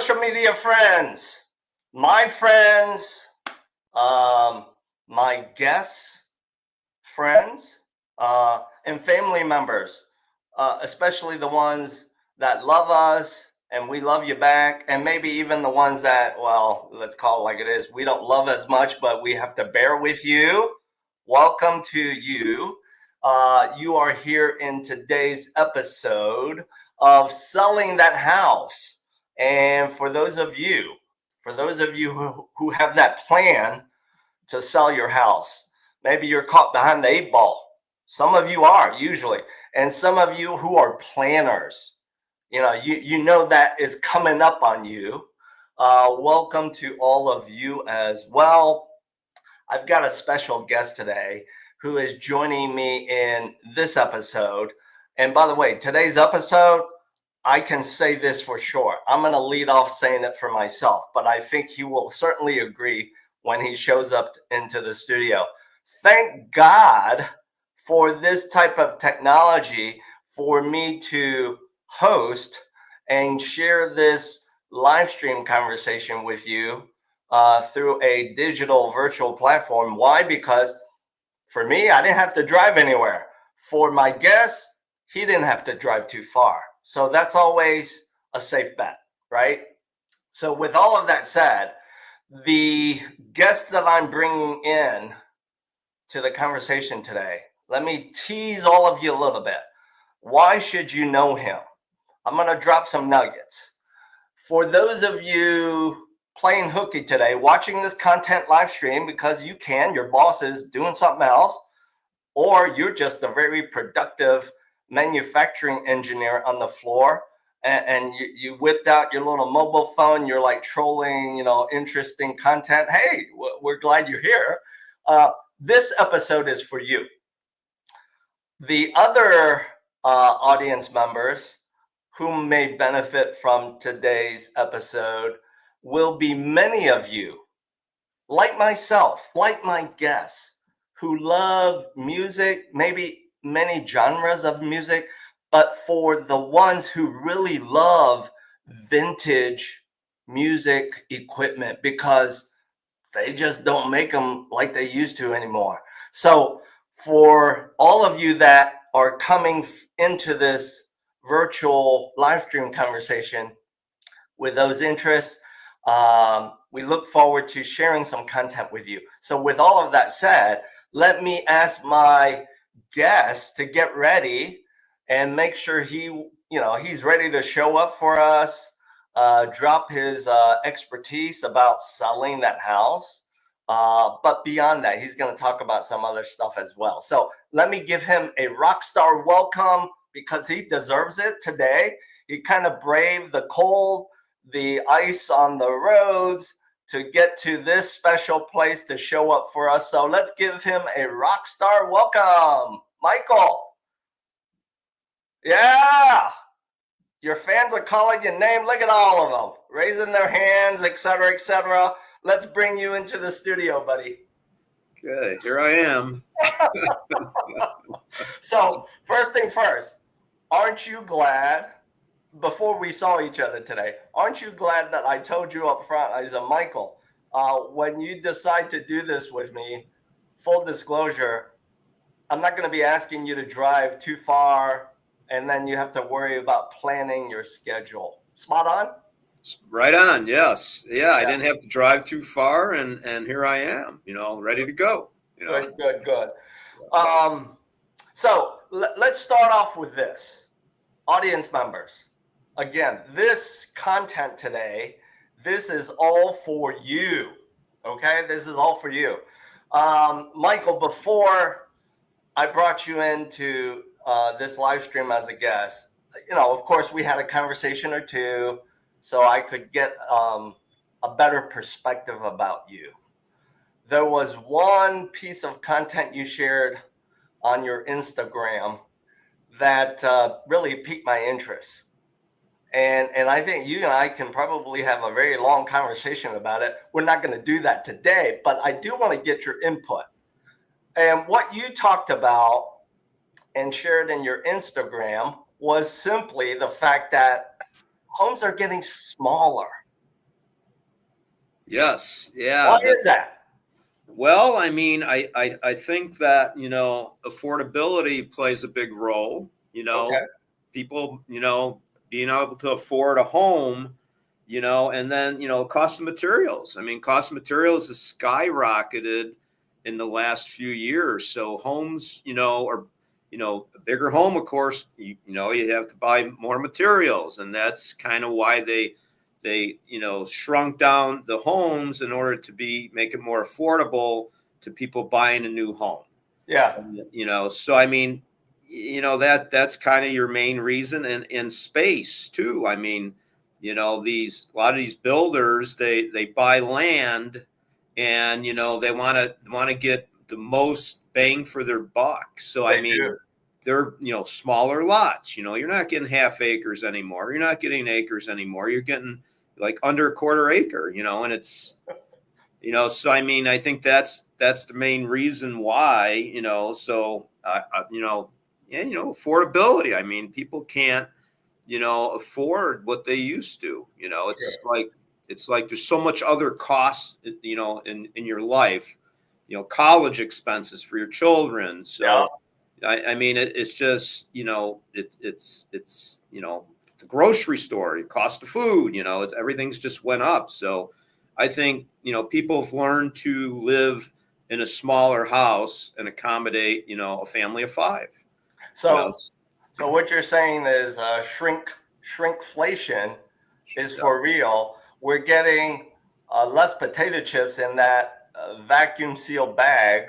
social media friends, my friends, my guests, friends, and family members, especially the ones that love us and we love you back, and maybe even the ones that, well, let's call it like it is, we don't love as much, but we have to bear with you. Welcome to you. You are here in today's episode of Selling That House. And for those of you who have that plan to sell your house, maybe you're caught behind the eight ball. Some of you are usually, and some of you who are planners, you know that is coming up on you. Welcome to all of you as well. I've got a special guest today who is joining me in this episode. And by the way, today's episode, I can say this for sure. I'm going to lead off saying it for myself, but I think he will certainly agree when he shows up into the studio. Thank God for this type of technology for me to host and share this live stream conversation with you through a digital virtual platform. Why? Because for me, I didn't have to drive anywhere. For my guest, he didn't have to drive too far. So that's always a safe bet, right? So with all of that said, the guest that I'm bringing in to the conversation today, let me tease all of you a little bit. Why should you know him? I'm going to drop some nuggets. For those of you playing hooky today, watching this content live stream because you can, your boss is doing something else, or you're just a very productive manufacturing engineer on the floor, and you whipped out your little mobile phone, you're like trolling, interesting content. Hey, we're glad you're here. This episode is for you. The other audience members who may benefit from today's episode will be many of you, like myself, like my guests, who love music, maybe many genres of music, but for the ones who really love vintage music equipment because they just don't make them like they used to anymore. So for all of you that are coming into this virtual live stream conversation with those interests, we look forward to sharing some content with you. So with all of that said, let me ask my guest to get ready and make sure he's ready to show up for us, drop his expertise about selling that house. But beyond that, he's going to talk about some other stuff as well. So let me give him a rock star welcome because he deserves it today. He kind of braved the cold, the ice on the roads to get to this special place to show up for us. So let's give him a rock star welcome. Michael. Yeah. Your fans are calling your name. Look at all of them, raising their hands, etc., etc. Let's bring you into the studio, buddy. Okay, here I am. So first thing first, aren't you glad, before we saw each other today, aren't you glad that I told you up front, I said, Michael, when you decide to do this with me, full disclosure, I'm not going to be asking you to drive too far and then you have to worry about planning your schedule. Spot on? Right on, yes. Yeah, I didn't have to drive too far, and here I am, ready to go. Good. So let's start off with this. Audience members, again, this content today, this is all for you, okay? This is all for you. Michael, before I brought you into this live stream as a guest, of course, we had a conversation or two so I could get a better perspective about you. There was one piece of content you shared on your Instagram that really piqued my interest. And I think you and I can probably have a very long conversation about it. We're not going to do that today, but I do want to get your input. And what you talked about and shared in your Instagram was simply the fact that homes are getting smaller. Yes. Yeah. Why is that? Well, I mean, I think that, affordability plays a big role, Okay. people, being able to afford a home, and then, cost of materials. I mean, cost of materials has skyrocketed in the last few years. So homes, a bigger home, of course, you have to buy more materials. And that's kind of why they shrunk down the homes in order to make it more affordable to people buying a new home. Yeah. So I mean, that's kind of your main reason. And in space too. I mean, a lot of these builders, they buy land, and they want to get the most bang for their buck. So I They mean, do. they're smaller lots. You're not getting half acres anymore. You're not getting acres anymore. You're getting like under a quarter acre. And it's so I mean, I think that's the main reason why. So affordability. I mean, people can't afford what they used to. It's Sure. just like there's so much other costs, in your life, college expenses for your children. Yeah. So I mean, it's just, it's the grocery store, cost of food, everything's just went up. So I think, people have learned to live in a smaller house and accommodate, a family of five, you know. So, so what you're saying is shrinkflation is Yeah, for real. We're getting less potato chips in that vacuum seal bag,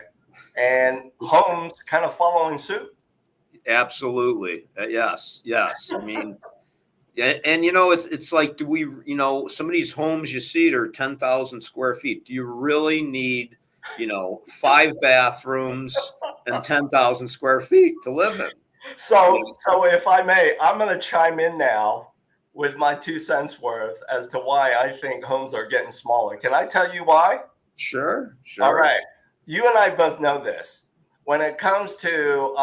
and homes kind of following suit. absolutely. Yes. Yes. I mean, yeah, and it's like, do we, some of these homes you see, they're 10,000 square feet. Do you really need, 5 bathrooms and 10,000 square feet to live in? You So, know, so if I may, I'm going to chime in now with my 2 cents worth as to why I think homes are getting smaller. Can I tell you why? sure, All sure. right. You and I both know this. When it comes to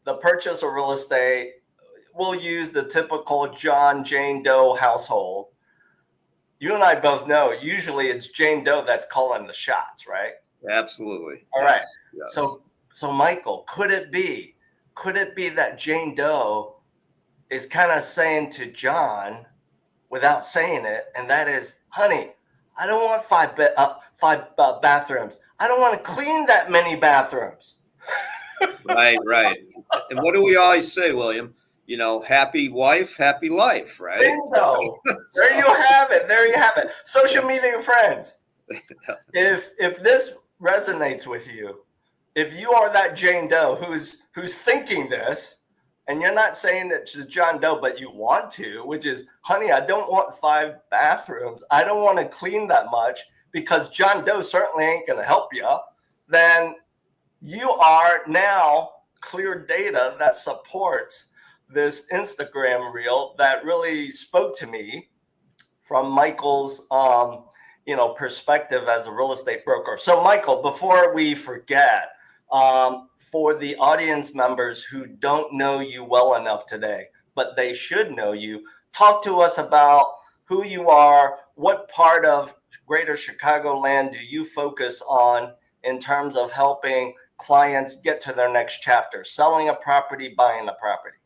the purchase of real estate, we'll use the typical John, Jane Doe household. You and I both know usually it's Jane Doe that's calling the shots, right? Absolutely. All right. Yes. Yes. So Michael, could it be that Jane Doe is kind of saying to John without saying it, and that is, honey, I don't want five bathrooms. I don't want to clean that many bathrooms. Right, right. And what do we always say, William? Happy wife, happy life, right? Bingo. There So, you have it. There you have it. Social media friends. If this resonates with you, if you are that Jane Doe who's thinking this, and you're not saying it to John Doe, but you want to, which is, honey, I don't want 5 bathrooms. I don't want to clean that much because John Doe certainly ain't going to help you. Then you are now clear data that supports this Instagram reel that really spoke to me from Michael's perspective as a real estate broker. So Michael, before we forget, for the audience members who don't know you well enough today, but they should know you, talk to us about who you are, what part of greater Chicagoland do you focus on in terms of helping clients get to their next chapter, selling a property, buying a property.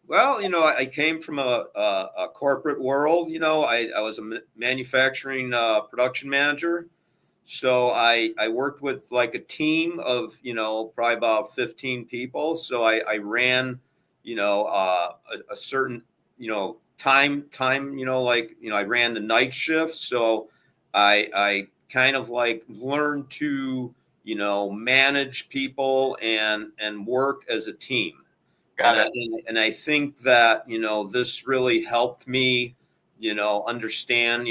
well, I came from a corporate world. I was a manufacturing production manager. So I worked with like a team of, probably about 15 people. So I ran, a certain, time, I ran the night shift. So I kind of like learned to, manage people and work as a team. Got it. And I think that, this really helped me, understand,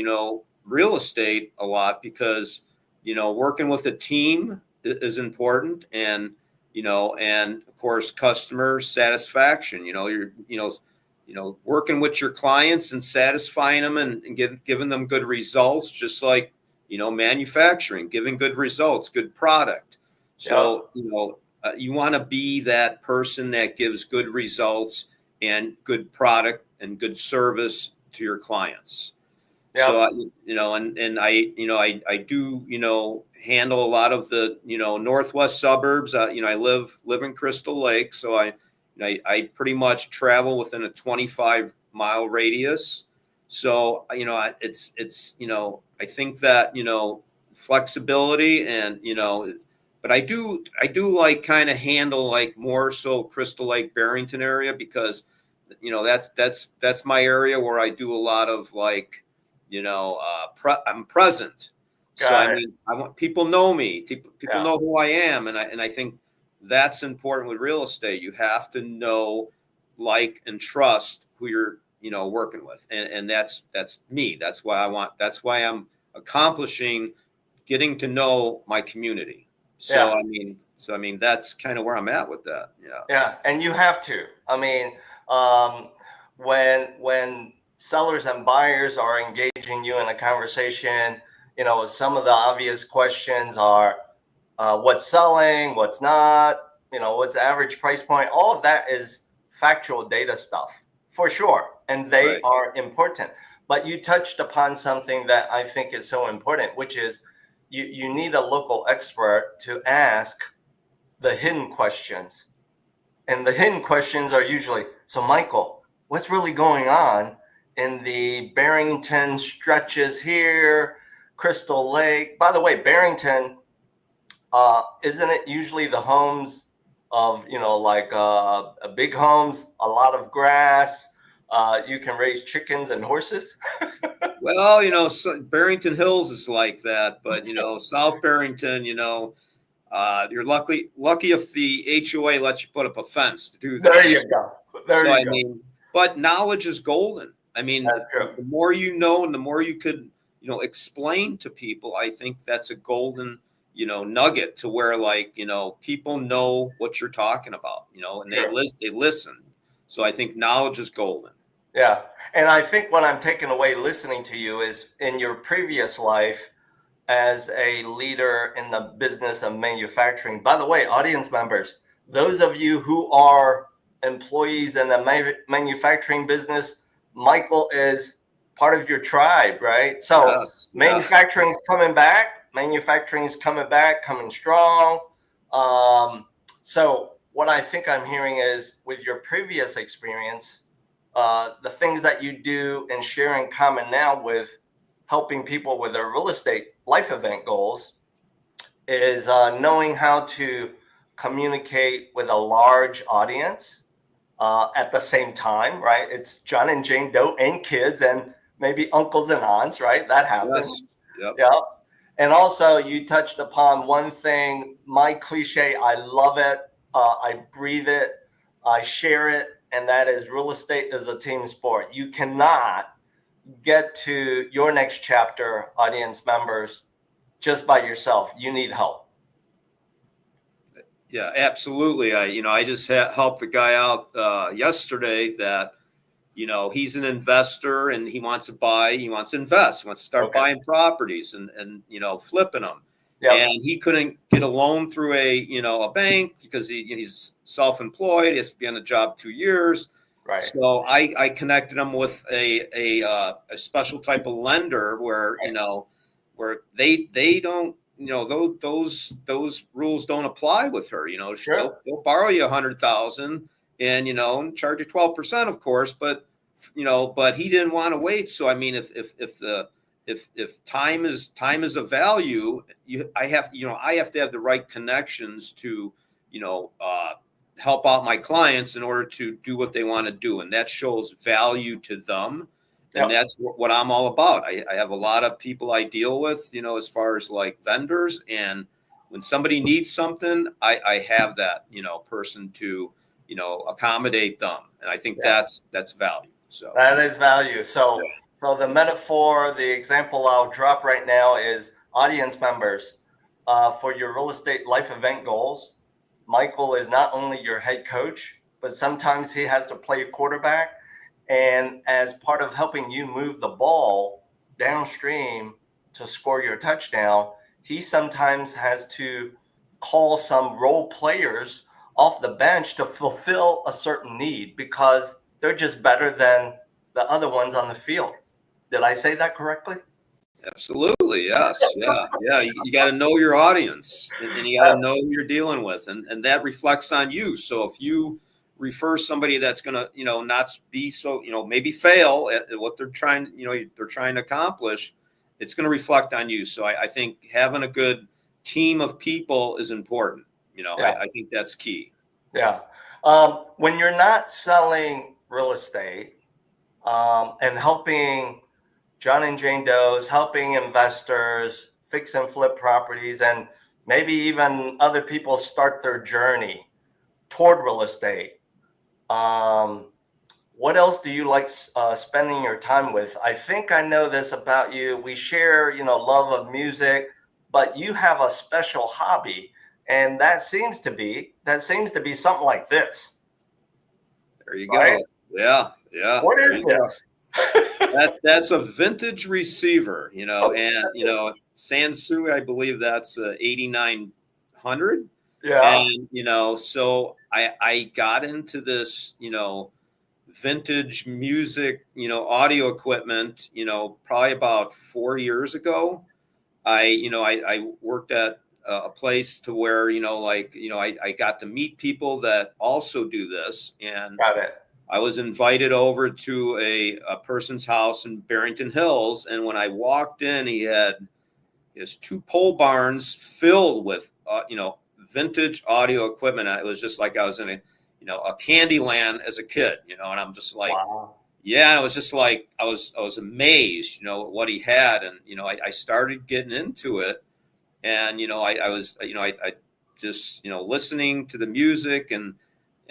real estate a lot, because, working with a team is important. And, and of course, customer satisfaction, working with your clients and satisfying them, and giving them good results, just like, manufacturing, giving good results, good product. Yep. So, you want to be that person that gives good results and good product and good service to your clients. So Yep. and I do handle a lot of the northwest suburbs. I live in Crystal Lake, so I pretty much travel within a 25-mile radius. So I think that flexibility and but I do like kind of handle like more so Crystal Lake Barrington area, because that's my area where I do a lot of like I'm present. So I Got it. mean, I want people know me. People Yeah. know who I am, and I think that's important with real estate. You have to know, like, and trust who you're working with, and that's me. That's why That's why I'm accomplishing getting to know my community. Yeah. So I mean that's kind of where I'm at with that. Yeah. Yeah, and you have to. I mean, when sellers and buyers are engaging you in a conversation, some of the obvious questions are, what's selling, what's not, what's the average price point. All of that is factual data stuff for sure, and they Right. are important. But you touched upon something that I think is so important, which is you need a local expert to ask the hidden questions. And the hidden questions are usually, so Michael, what's really going on in the Barrington stretches here, Crystal Lake? By the way, Barrington, isn't it usually the homes of, like big homes, a lot of grass? You can raise chickens and horses. Well, Barrington Hills is like that, but South Barrington, you're lucky if the HOA lets you put up a fence to do There this. you go. There So you I go. mean, but knowledge is golden. I mean, That's true. the more you know, and the more you could explain to people, I think that's a golden nugget to where, like, people know what you're talking about, and True. they listen. So I think knowledge is golden. Yeah. And I think what I'm taking away listening to you is, in your previous life as a leader in the business of manufacturing. By the way, audience members, those of you who are employees in the manufacturing business, Michael is part of your tribe, right? So Yes. Yeah. manufacturing's coming back. Manufacturing's coming back, coming strong. So what I think I'm hearing is, with your previous experience, the things that you do and share in common now with helping people with their real estate life event goals is knowing how to communicate with a large audience at the same time, right? It's John and Jane Doe and kids and maybe uncles and aunts, right? That happens. Yes. Yep. Yeah. And also, you touched upon one thing, my cliche, I love it, I breathe it, I share it, and that is, real estate is a team sport. You cannot get to your next chapter, audience members, just by yourself. You need help. Yeah, absolutely. I just helped the guy out yesterday that he's an investor and he wants to invest, he wants to start Okay. buying properties and flipping them. Yep. And he couldn't get a loan through a bank because he's self-employed. He has to be on the job 2 years. Right. So I connected him with a special type of lender where where they don't those rules don't apply with her. Sure. They'll borrow you 100,000 and charge you 12%, of course, but but he didn't want to wait. So I mean, if time is a value, I have to have the right connections to help out my clients in order to do what they want to do, and that shows value to them. And Yep. that's what I'm all about. I have a lot of people I deal with, as far as like vendors, and when somebody needs something, I have that person to accommodate them, and I think Yeah. that's value. So That is value. So the metaphor, the example I'll drop right now is, audience members, for your real estate life event goals, Michael is not only your head coach, but sometimes he has to play quarterback. And as part of helping you move the ball downstream to score your touchdown, he sometimes has to call some role players off the bench to fulfill a certain need, because they're just better than the other ones on the field. Did I say that correctly? Absolutely. Yes. Yeah. Yeah. You got to know your audience, and you got to know who you're dealing with. And that reflects on you. So if you refer somebody that's going to, not be so, maybe fail at what they're trying, they're trying to accomplish, it's going to reflect on you. So I think having a good team of people is important. Yeah. I think that's key. Yeah. When you're not selling real estate and helping John and Jane Doe's, helping investors fix and flip properties, and maybe even other people start their journey toward real estate. What else do you like spending your time with? I think I know this about you. We share, love of music, but you have a special hobby, and that seems to be something like this. There you Right? go. Yeah. Yeah. What There is you go. this? That's a vintage receiver, and 𝙎𝙚𝙦, I believe that's 8900. Yeah. And so I got into this, vintage music, audio equipment, probably about 4 years ago. I worked at a place to where, I got to meet people that also do this. And Got it. I was invited over to a person's house in Barrington Hills. And when I walked in, he had his two pole barns filled with, vintage audio equipment. It was just like I was in a candy land as a kid, and I'm just like, Wow. yeah. And it was just like, I was amazed, what he had. And, I started getting into it. And, I was, I just, listening to the music, and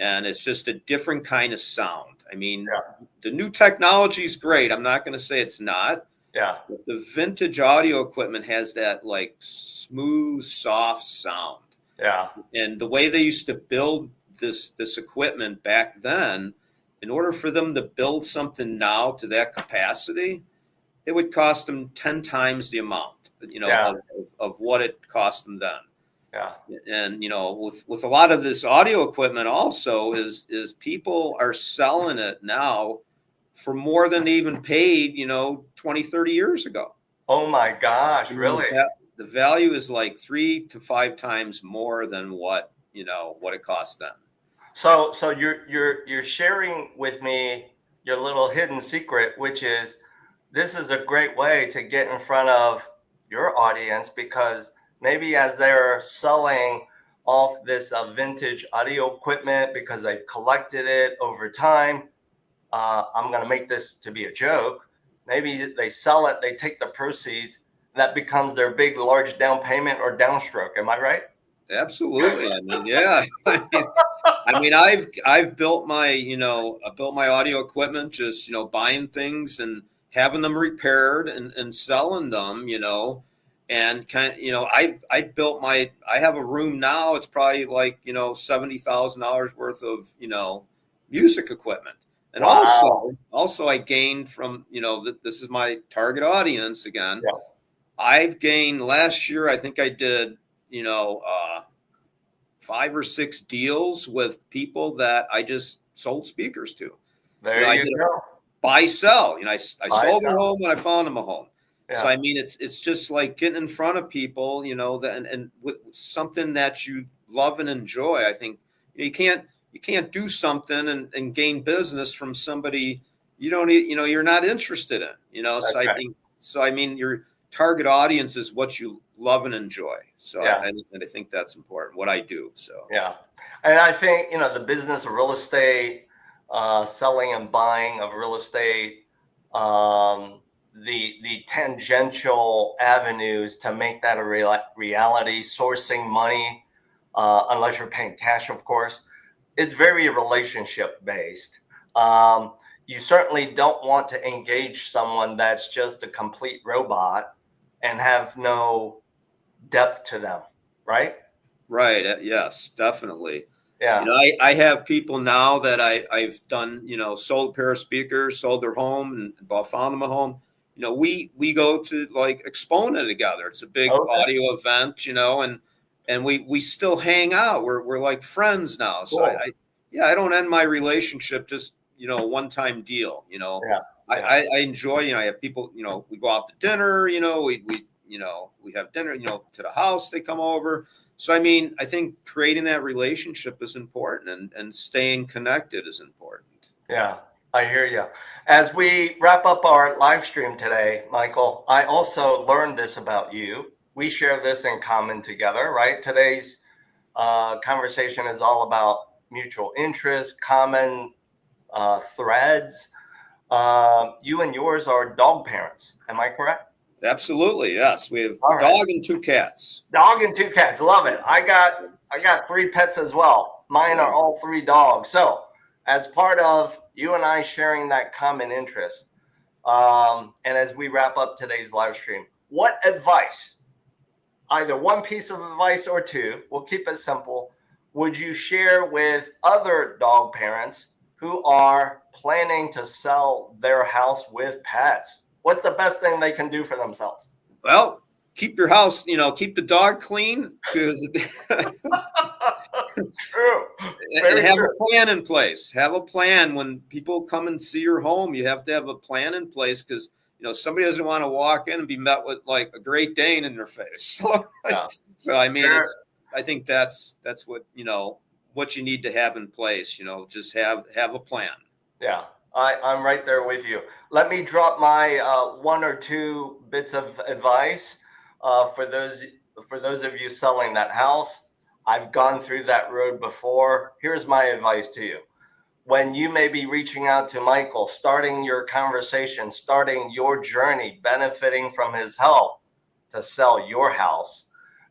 it's just a different kind of sound. I mean, Yeah. the new technology is great. I'm not going to say it's not. Yeah. But the vintage audio equipment has that like smooth, soft sound. Yeah. And the way they used to build this equipment back then, in order for them to build something now to that capacity, it would cost them 10 times the amount, Yeah. of what it cost them then. Yeah. And with a lot of this audio equipment also is people are selling it now for more than they even paid 20, 30 years ago. Oh my gosh, I mean, really? the value is like 3 to 5 times more than what it cost them. So you're sharing with me your little hidden secret, which is this is a great way to get in front of your audience, because maybe as they're selling off this vintage audio equipment because they've collected it over time, I'm going to make this to be a joke. Maybe they sell it, they take the proceeds, that becomes their big, large down payment or downstroke. Am I right? Absolutely. I mean, yeah. I've built my, I built my audio equipment, just, buying things and having them repaired and selling them, and I built I have a room now. It's probably like, $70,000 worth of, music equipment. And Wow. also I gained from, this is my target audience again. Yeah. I've gained last year, I think I did, 5 or 6 deals with people that I just sold speakers to. There I you did a go. buy sell. I Buy, sold their sell. home and I found them a home. Yeah. So I mean, it's just like getting in front of people, that and with something that you love and enjoy. I think you can't do something and gain business from somebody you don't you're not interested in. That's So right. I mean your target audience is what you love and enjoy. So Yeah. I think that's important, what I do. So Yeah. And I think, the business of real estate, selling and buying of real estate, the tangential avenues to make that a reality, sourcing money, unless you're paying cash, of course, it's very relationship based. You certainly don't want to engage someone that's just a complete robot and have no depth to them, right? right, yes, definitely. Yeah. I have people now that I've done, sold a pair of speakers, sold their home, and found them a home. We go to like Exponent together. It's a big Okay. audio event, and we still hang out. We're like friends now. So Cool. I don't end my relationship just, one time deal, Yeah. I enjoy, I have people, we go out to dinner, we have dinner, to the house, they come over. So, I mean, I think creating that relationship is important, and staying connected is important. Yeah, I hear you. As we wrap up our live stream today, Michael, I also learned this about you. We share this in common together, right? Today's conversation is all about mutual interest, common threads. You and yours are dog parents. Am I correct? Absolutely, yes. We have All a right. dog and 2 cats. Dog and 2 cats. Love it. I got 3 pets as well. Mine are all 3 dogs. So, as part of you and I sharing that common interest, and as we wrap up today's live stream, what advice, either one piece of advice or 2, we'll keep it simple, would you share with other dog parents who are planning to sell their house with pets? What's the best thing they can do for themselves? Well, keep your house, keep the dog clean, because True. and have a plan in place. Have a plan when people come and see your home. You have to have a plan in place, because somebody doesn't want to walk in and be met with like a Great Dane in their face. So I mean, I think that's what what you need to have in place. Just have a plan. Yeah, I'm right there with you. Let me drop my 1 or 2 bits of advice for those of you selling that house. I've gone through that road before. Here's my advice to you. When you may be reaching out to Michael, starting your conversation, starting your journey, benefiting from his help to sell your house,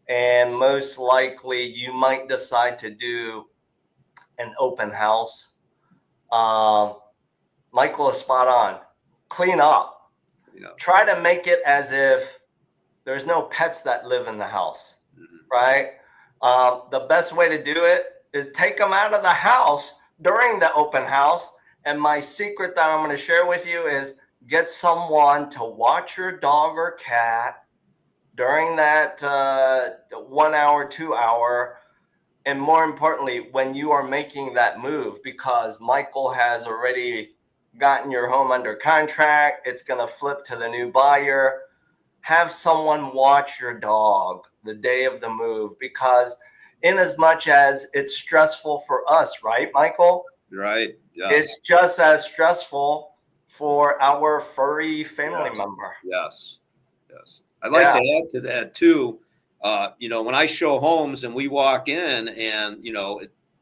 and most likely you might decide to do an open house. Michael is spot on. Clean up. Try to make it as if there's no pets that live in the house, right? The best way to do it is take them out of the house during the open house. And my secret that I'm going to share with you is get someone to watch your dog or cat during that 1 hour, 2 hour. And more importantly, when you are making that move, because Michael has already gotten your home under contract, it's going to flip to the new buyer. Have someone watch your dog the day of the move, because in as much as it's stressful for us, right, Michael? Right. Yes. It's just as stressful for our furry family member. Yes. Yes. I'd like to add to that too. When I show homes and we walk in and,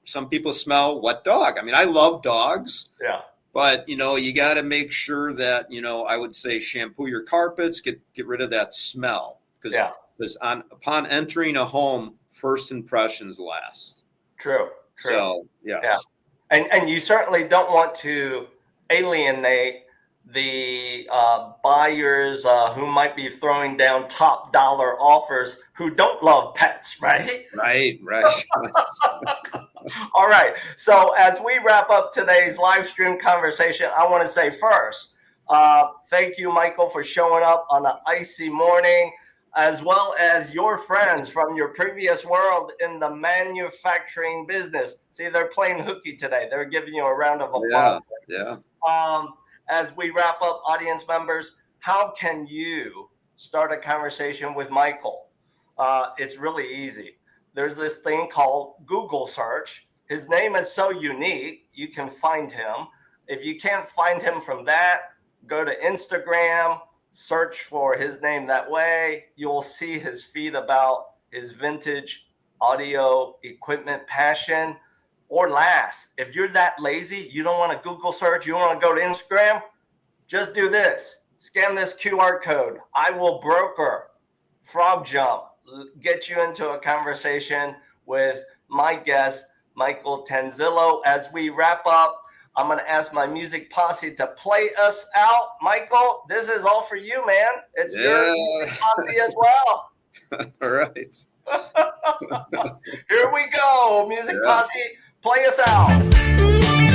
some people smell wet dog. I mean, I love dogs. Yeah. But, you got to make sure that, I would say shampoo your carpets, get rid of that smell. Because upon entering a home, first impressions last. True. So, yes. Yeah. And you certainly don't want to alienate the buyers who might be throwing down top dollar offers who don't love pets, right? Right. All right. So as we wrap up today's live stream conversation, I want to say first, thank you, Michael, for showing up on an icy morning, as well as your friends from your previous world in the manufacturing business. See, they're playing hooky today. They're giving you a round of applause. Yeah. As we wrap up, audience members, how can you start a conversation with Michael? It's really easy. There's this thing called Google search. His name is so unique, you can find him. If you can't find him from that, go to Instagram, search for his name that way. You'll see his feed about his vintage audio equipment passion. Or last, if you're that lazy, you don't want to Google search, you want to go to Instagram, just do this. Scan this QR code. I will broker, frog jump, get you into a conversation with my guest, Michael Tanzillo. As we wrap up, I'm going to ask my music posse to play us out. Michael, this is all for you, man. It's your music posse as well. All right. Here we go. Music posse, play us out.